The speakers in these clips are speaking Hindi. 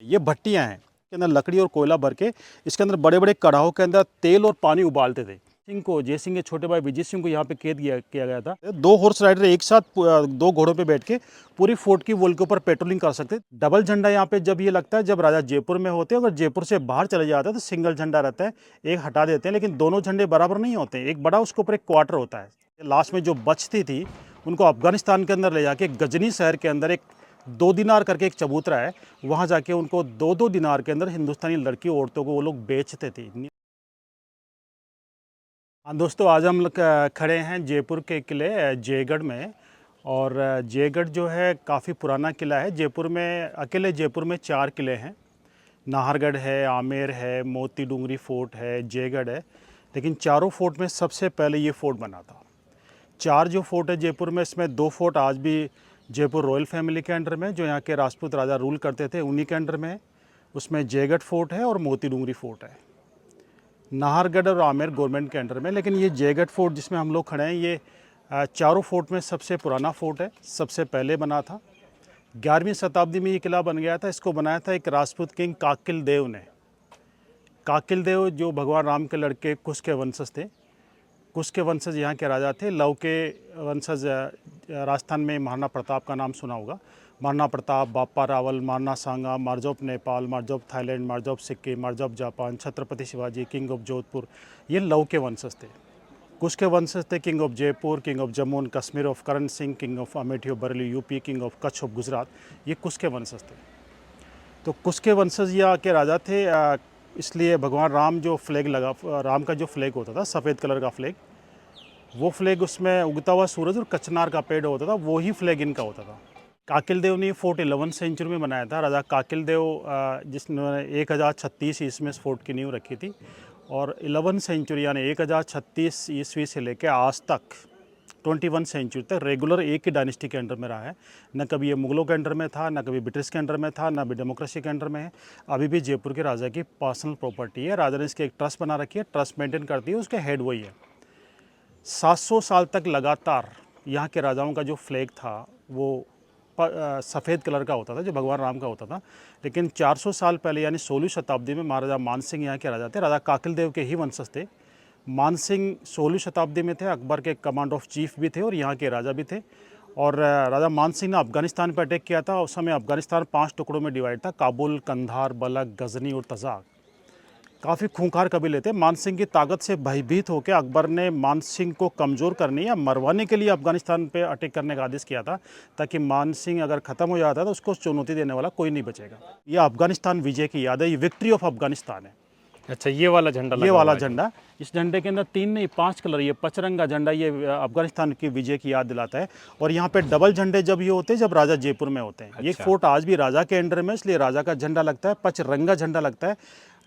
ये भट्टियाँ हैं, के अंदर लकड़ी और कोयला भर के इसके अंदर बड़े बड़े कड़ाहों के अंदर तेल और पानी उबालते थे। सिंह को, जय सिंह के छोटे भाई विजय सिंह को यहाँ पे कैद किया गया था। 2 हॉर्स राइडर एक साथ 2 घोड़ों पे बैठ के पूरी फोर्ट की वॉल के ऊपर पेट्रोलिंग कर सकते। डबल झंडा यहाँ पे जब ये लगता है जब राजा जयपुर में होते हैं, अगर जयपुर से बाहर चले जाते हैं तो सिंगल झंडा रहता है, एक हटा देते हैं, लेकिन दोनों झंडे बराबर नहीं होते। एक बड़ा उसके ऊपर एक क्वार्टर होता है। लास्ट में जो बचती थी उनको अफगानिस्तान के अंदर ले जाके गजनी शहर के अंदर एक 2 दिनार करके एक चबूतरा है, वहाँ जाके उनको 2-2 दिनार के अंदर हिंदुस्तानी लड़की औरतों को वो लोग बेचते थे। हाँ दोस्तों, आज हम लोग खड़े हैं जयपुर के किले जयगढ़ में। और जयगढ़ जो है काफ़ी पुराना किला है। जयपुर में, अकेले जयपुर में 4 किले हैं। नाहरगढ़ है, आमेर है, मोती डूंगरी फोर्ट है, जयगढ़ है। लेकिन चारों फोर्ट में सबसे पहले ये फोर्ट बना था। 4 जो फोर्ट है जयपुर में, इसमें 2 फोर्ट आज भी जयपुर रॉयल फैमिली के अंडर में, जो यहाँ के राजपूत राजा रूल करते थे, उन्हीं के अंडर में है। उसमें जयगढ़ फोर्ट है और मोती डूंगरी फोर्ट है। नाहरगढ़ और आमेर गवर्नमेंट के अंडर में, लेकिन ये जयगढ़ फोर्ट जिसमें हम लोग खड़े हैं, ये चारों फोर्ट में सबसे पुराना फोर्ट है, सबसे पहले बना था। 11वीं शताब्दी में ये किला बन गया था। इसको बनाया था एक राजपूत किंग काकिल देव ने। काकिल देव जो भगवान राम के लड़के कुश के वंशज थे। कुश के वंशज यहाँ के राजा थे। लव के वंशज राजस्थान में महाराणा प्रताप का नाम सुना होगा। महाराणा प्रताप, बापा रावल, मारना सांगा, मारजोप नेपाल, मारजोप थाईलैंड, मारजोप सिक्किम, मारजोप Japan, Chhatrapati Shivaji, king of Jodhpur, ये लव के वंशज थे। कुश के वंशज थे king of Jaipur, king of Jammu and Kashmir of Karan Singh, king of Amethi of Bareilly UP, king of Kutch of Gujarat, ये कुश के वंशज थे। तो कुश के वंशज यहाँ के राजा थे। इसलिए भगवान राम जो फ्लैग लगा, राम का जो फ्लैग होता था, सफ़ेद कलर का फ्लैग, वो फ्लैग उसमें उगता हुआ सूरज और कचनार का पेड़ होता था, वो ही फ्लैग इनका होता था। काकिल देव ने फोर्ट 11वीं सेंचुरी में बनाया था। राजा काकिल देव जिसने 1036 ईस्वी में इस फोर्ट की नींव रखी थी। और 11वीं सेंचुरी यानी 1036 ईस्वी से लेकर आज तक 21 सेंचुरी तक रेगुलर एक ही डायनेस्टी के अंडर में रहा है। न कभी ये मुगलों के अंडर में था, न कभी ब्रिटिश के अंडर में था, न भी डेमोक्रेसी के अंडर में है। अभी भी जयपुर के राजा की पर्सनल प्रॉपर्टी है। राजा ने इसकी एक ट्रस्ट बना रखी है, ट्रस्ट मेंटेन करती है, उसके हेड वही है। 700 साल तक लगातार यहाँ के राजाओं का जो फ्लैग था वो सफ़ेद कलर का होता था, जो भगवान राम का होता था। लेकिन 400 साल पहले यानी 16वीं शताब्दी में महाराजा मानसिंह यहाँ के राजा थे। राजा काकिल देव के ही वंशज थे। मानसिंह 16वीं शताब्दी में थे, अकबर के कमांड ऑफ चीफ भी थे और यहाँ के राजा भी थे। और राजा मानसिंह ने अफगानिस्तान पर अटैक किया था। उस समय अफगानिस्तान 5 टुकड़ों में डिवाइड था, काबुल, कंधार, बलख, गजनी और तजाक। काफ़ी खूंखार कबीले थे। मानसिंह की ताकत से भयभीत होकर अकबर ने मानसिंह को कमज़ोर करने या मरवाने के लिए अफगानिस्तान पे अटैक करने का आदेश किया था, ताकि मानसिंह अगर ख़त्म हो जाता तो उसको चुनौती देने वाला कोई नहीं बचेगा। ये अफगानिस्तान विजय की याद है, ये विक्ट्री ऑफ अफगानिस्तान है। अच्छा, ये वाला झंडा ये वाला झंडा, इस झंडे के अंदर 3 नहीं 5 कलर, ये पचरंगा झंडा, ये अफगानिस्तान की विजय की याद दिलाता है। और यहाँ पे डबल झंडे जब ये होते हैं जब राजा जयपुर में होते हैं। अच्छा। ये फोर्ट आज भी राजा के अंडर में, इसलिए राजा का झंडा लगता है, पचरंगा झंडा लगता है।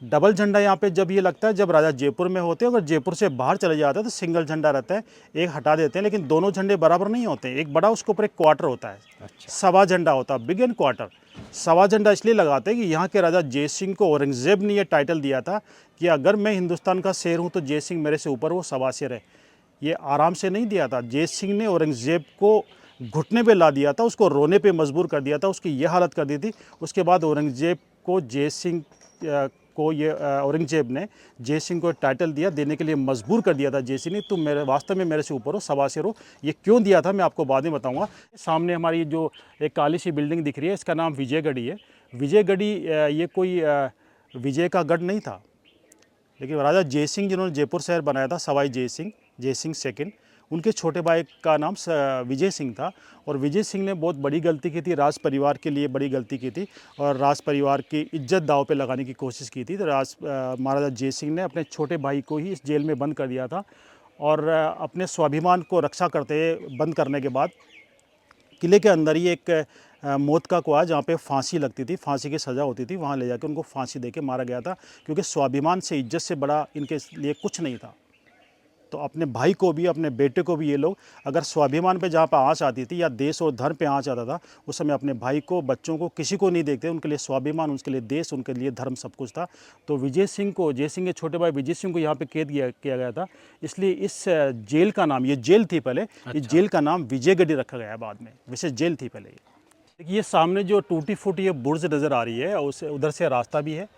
डबल झंडा यहाँ पे जब ये लगता है जब राजा जयपुर में होते हैं, अगर जयपुर से बाहर चले जाते हैं तो सिंगल झंडा रहता है, एक हटा देते हैं, लेकिन दोनों झंडे बराबर नहीं होते। एक बड़ा उसके ऊपर एक क्वार्टर होता है। अच्छा। सवा झंडा होता है, बिग एंड क्वार्टर। सवा झंडा इसलिए लगाते हैं कि यहाँ के राजा जय सिंह को औरंगजेब ने यह टाइटल दिया था कि अगर मैं हिंदुस्तान का शेर हूँ तो जय सिंह मेरे से ऊपर, वो सवा शेर है। ये आराम से नहीं दिया था। जय सिंह ने औरंगजेब को घुटने पे ला दिया था, उसको रोने पे मजबूर कर दिया था, उसकी ये हालत कर दी थी। उसके बाद औरंगजेब को जय सिंह को ये औरंगजेब ने जय सिंह को टाइटल दिया, देने के लिए मजबूर कर दिया था जय सिंह ने, तुम मेरे वास्तव में मेरे से ऊपर हो, सवा शेर हो। ये क्यों दिया था मैं आपको बाद में बताऊंगा। सामने हमारी जो एक काली सी बिल्डिंग दिख रही है, इसका नाम विजयगढ़ी है। विजयगढ़ी ये कोई विजय का गढ़ नहीं था, लेकिन राजा जय सिंह जिन्होंने जयपुर शहर बनाया था, सवाई जय सिंह सेकंड, उनके छोटे भाई का नाम विजय सिंह था। और विजय सिंह ने बहुत बड़ी गलती की थी, राज परिवार के लिए बड़ी गलती की थी और राज परिवार की इज्जत दांव पे लगाने की कोशिश की थी। तो महाराजा जय सिंह ने अपने छोटे भाई को ही इस जेल में बंद कर दिया था। और अपने स्वाभिमान को रक्षा करते बंद करने के बाद किले के अंदर ही एक मौत का कुआं, जहाँ पे फांसी लगती थी, फांसी की सज़ा होती थी, वहाँ ले जाकर उनको फांसी देके मारा गया था, क्योंकि स्वाभिमान से, इज्जत से बड़ा इनके लिए कुछ नहीं था। तो अपने भाई को भी, अपने बेटे को भी, ये लोग अगर स्वाभिमान पे जहाँ पर आँच आती थी या देश और धर्म पे आँच आता था, उस समय अपने भाई को, बच्चों को, किसी को नहीं देखते। उनके लिए स्वाभिमान, उनके लिए देश, उनके लिए धर्म सब कुछ था। तो विजय सिंह को, जय सिंह के छोटे भाई विजय सिंह को यहाँ पे कैद किया गया था। इसलिए इस जेल का नाम, ये जेल थी पहले, इस जेल का नाम विजयगढ़ी रखा गया बाद में, वैसे जेल थी पहले। ये सामने जो टूटी फूटी ये बुर्ज नज़र आ रही है, उस उधर से रास्ता भी है।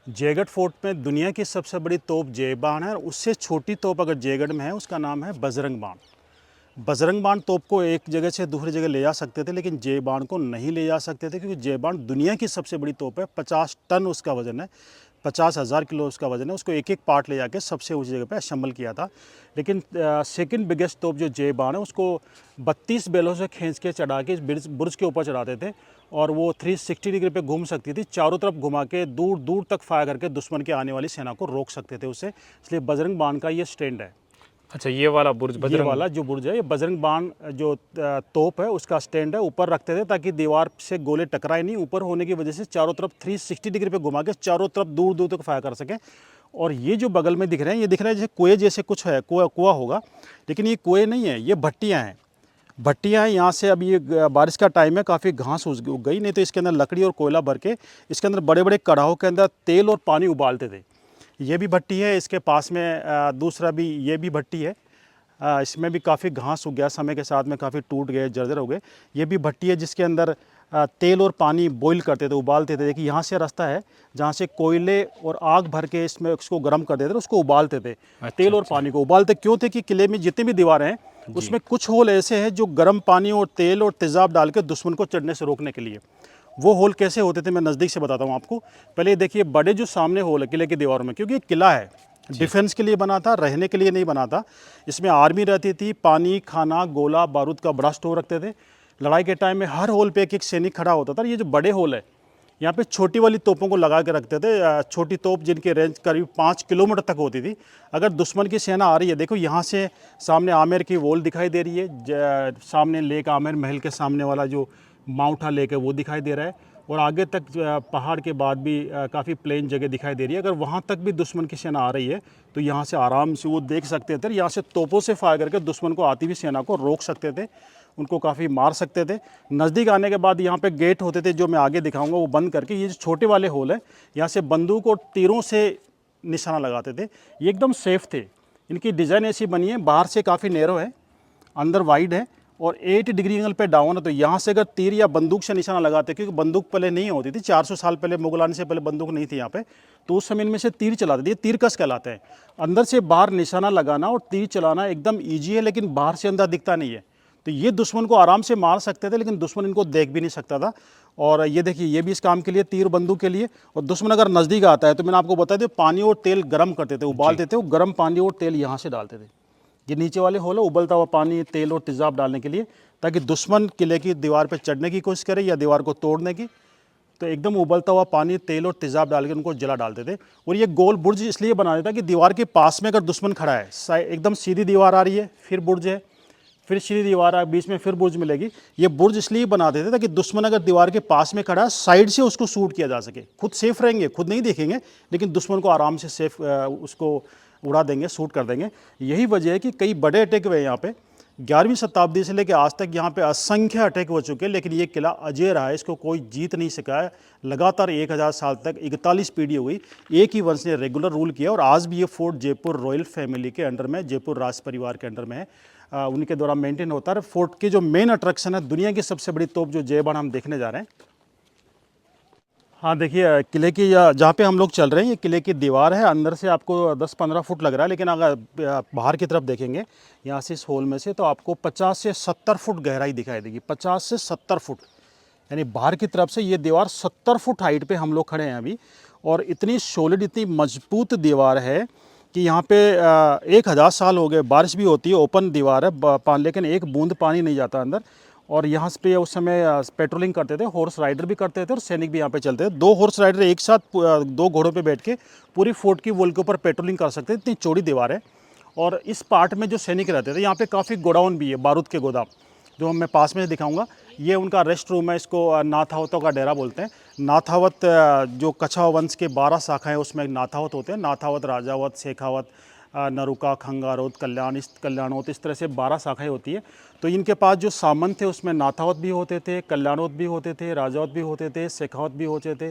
जयगढ़ फोर्ट में दुनिया की सबसे बड़ी तोप जय बाण है, और उससे छोटी तोप अगर जयगढ़ में है उसका नाम है बजरंग बाण। बजरंग बाण तोप को एक जगह से दूसरी जगह ले जा सकते थे, लेकिन जय बाण को नहीं ले जा सकते थे, क्योंकि जय बाण दुनिया की सबसे बड़ी तोप है। 50 टन उसका वजन है, 50,000 किलो उसका वजन है। उसको एक एक पार्ट ले जाके सबसे ऊंची जगह पे असेंबल किया था। लेकिन सेकंड बिगेस्ट तोप जो जय बाण है उसको 32 बैलों से खींच के चढ़ा के बुर्ज के ऊपर चढ़ाते थे, और वो 360 डिग्री पे घूम सकती थी, चारों तरफ घुमा के दूर दूर तक फायर करके दुश्मन के आने वाली सेना को रोक सकते थे उससे। इसलिए बजरंग बाण का ये स्टैंड है। अच्छा, ये वाला बुर्ज, ये बजरंग वाला जो बुर्ज है, ये बजरंग बाण जो तोप है उसका स्टैंड है। ऊपर रखते थे ताकि दीवार से गोले टकराए नहीं, ऊपर होने की वजह से चारों तरफ 360 डिग्री पे घुमा के चारों तरफ दूर दूर तक फायर कर सकें। और ये जो बगल में दिख रहे हैं, ये दिख रहा है जैसे कुएं जैसे कुछ है, कुआं होगा, लेकिन ये कुएं नहीं है, ये भट्टियाँ हैं। भट्टियाँ हैं। यहाँ से अब ये बारिश का टाइम है, काफ़ी घास उग गई, नहीं तो इसके अंदर लकड़ी और कोयला भर के इसके अंदर बड़े बड़े कड़ाहों के अंदर तेल और पानी उबालते थे। ये भी भट्टी है, इसके पास में दूसरा भी ये भी भट्टी है। इसमें भी काफ़ी घास उग गया, समय के साथ में काफ़ी टूट गए, जर्जर हो गए। ये भी भट्टी है जिसके अंदर तेल और पानी बॉईल करते थे, उबालते थे। देखिए यहाँ से रास्ता है जहाँ से कोयले और आग भर के इसमें उसको गर्म कर देते थे, उसको उबालते थे। तेल और पानी को उबालते क्यों थे कि किले में जितनी भी दीवारें हैं उसमें कुछ होल ऐसे हैं जो गर्म पानी और तेल और तेज़ाब डाल के दुश्मन को चढ़ने से रोकने के लिए। वो होल कैसे होते थे मैं नज़दीक से बताता हूँ आपको। पहले देखिए बड़े जो सामने होल है किले की दीवारों में, क्योंकि ये किला है, डिफेंस के लिए बना था, रहने के लिए नहीं बना था। इसमें आर्मी रहती थी, पानी, खाना, गोला बारूद का बड़ा स्टोर रखते थे। लड़ाई के टाइम में हर होल पे एक एक सैनिक खड़ा होता था। ये जो बड़े होल है यहाँ पे छोटी वाली तोपों को लगा के रखते थे। छोटी तोप जिनकी रेंज करीब 5 किलोमीटर तक होती थी। अगर दुश्मन की सेना आ रही है, देखो यहाँ से सामने आमेर की वॉल दिखाई दे रही है, सामने लेक आमेर महल के सामने वाला जो माउंटा लेक है वो दिखाई दे रहा है, और आगे तक पहाड़ के बाद भी काफ़ी प्लेन जगह दिखाई दे रही है। अगर वहाँ तक भी दुश्मन की सेना आ रही है तो यहाँ से आराम से वो देख सकते थे, यहाँ से तोपों से फायर करके दुश्मन को आती हुई सेना को रोक सकते थे, उनको काफ़ी मार सकते थे। नज़दीक आने के बाद यहाँ पे गेट होते थे जो मैं आगे दिखाऊंगा, वो बंद करके ये जो छोटे वाले होल है यहाँ से बंदूक और तीरों से निशाना लगाते थे। ये एकदम सेफ थे। इनकी डिज़ाइन ऐसी बनी है, बाहर से काफ़ी नैरो है, अंदर वाइड है, और 8 डिग्री एंगल पे डाउन है। तो यहाँ से अगर तीर या बंदूक से निशाना लगाते, क्योंकि बंदूक पहले नहीं होती थी, 400 साल पहले मुगल आने से पहले बंदूक नहीं थी यहाँ पे, तो उस समय इनमें से तीर चलाते थे। तीर कस कहलाते हैं। अंदर से बाहर निशाना लगाना और तीर चलाना एकदम ईजी है, लेकिन बाहर से अंदर दिखता नहीं है। तो ये दुश्मन को आराम से मार सकते थे, लेकिन दुश्मन इनको देख भी नहीं सकता था। और ये देखिए ये भी इस काम के लिए, तीर बंदूक के लिए। और दुश्मन अगर नज़दीक आता है तो मैंने आपको बता दिया, पानी और तेल गर्म करते थे, उबालते थे, वो गर्म पानी और तेल यहाँ से डालते थे। ये नीचे वाले होल है, उबलता हुआ पानी, तेल और तेज़ाब डालने के लिए, ताकि दुश्मन किले की दीवार पर चढ़ने की कोशिश करे या दीवार को तोड़ने की, तो एकदम उबलता हुआ पानी, तेल और तेज़ाब डाल के उनको जला डालते थे। और ये गोल बुर्ज इसलिए बना देता कि दीवार के पास में अगर दुश्मन खड़ा है, एकदम सीधी दीवार आ रही है, फिर बुर्ज है, फिर सीधी दीवार है, बीच में फिर बुर्ज मिलेगी। ये बुर्ज इसलिए बना देते ताकि दुश्मन अगर दीवार के पास में खड़ा है, साइड से उसको शूट किया जा सके। खुद सेफ रहेंगे, खुद नहीं देखेंगे, लेकिन दुश्मन को आराम से सेफ उसको उड़ा देंगे, शूट कर देंगे। यही वजह है कि कई बड़े अटैक हुए यहाँ पे। 11वीं शताब्दी से लेकर आज तक यहाँ पे असंख्य अटैक हो चुके हैं, लेकिन ये किला अजय रहा है, इसको कोई जीत नहीं सका है। लगातार 1000 साल तक 41 पीढ़ी हो गई, एक ही वंश ने रेगुलर रूल किया, और आज भी ये फोर्ट जयपुर रॉयल फैमिली के अंडर में, जयपुर राज परिवार के अंडर में है, उनके द्वारा मेंटेन होता है। फोर्ट की जो मेन अट्रैक्शन है, दुनिया की सबसे बड़ी तोप जो जय बाण हम देखने जा रहे हैं। हाँ देखिए, किले की जहाँ पे हम लोग चल रहे हैं, ये किले की दीवार है। अंदर से आपको 10-15 फुट लग रहा है, लेकिन अगर बाहर की तरफ देखेंगे यहाँ से इस होल में से, तो आपको 50 से 70 फुट गहराई दिखाई देगी। 50 से 70 फुट, यानी बाहर की तरफ से ये दीवार 70 फुट हाइट पे हम लोग खड़े हैं अभी। और इतनी सॉलिड, इतनी मजबूत दीवार है कि यहाँ पे 1000 साल हो गए, बारिश भी होती है, ओपन दीवार है, लेकिन एक बूंद पानी नहीं जाता अंदर। और यहाँ पे उस समय पेट्रोलिंग करते थे, हॉर्स राइडर भी करते थे और सैनिक भी यहाँ पे चलते थे। 2 हॉर्स राइडर एक साथ 2 घोड़ों पे बैठ के पूरी फोर्ट की वॉल के ऊपर पेट्रोलिंग कर सकते थे, इतनी चौड़ी दीवार है। और इस पार्ट में जो सैनिक रहते थे, यहाँ पे काफ़ी गोडाउन भी है, बारूद के गोदाम, जो मैं पास में दिखाऊंगा। ये उनका रेस्ट रूम है, इसको नाथावतों का डेरा बोलते हैं। नाथावत जो कछावा वंश के 12 शाखाएँ, उसमें नाथावत होते हैं। नाथावत, राजावत, शेखावत, नरुका, खंगारोत, कल्याणोत, इस तरह से 12 शाखाएँ होती है। तो इनके पास जो सामंत थे उसमें नाथावत भी होते थे, कल्याणोत भी होते थे, राजावत भी होते थे, शेखावत भी होते थे,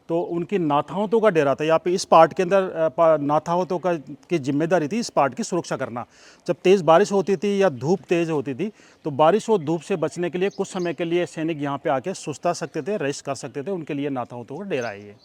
तो उनकी नाथावतों का डेरा था यहाँ पे। इस पार्ट के अंदर नाथावतों का की जिम्मेदारी थी इस पार्ट की सुरक्षा करना। जब तेज़ बारिश होती थी या धूप तेज़ होती थी तो बारिश और धूप से बचने के लिए कुछ समय के लिए सैनिक यहाँ पे आके सुस्ता सकते थे, रेस्ट कर सकते थे, उनके लिए नाथावतों का डेरा है ये।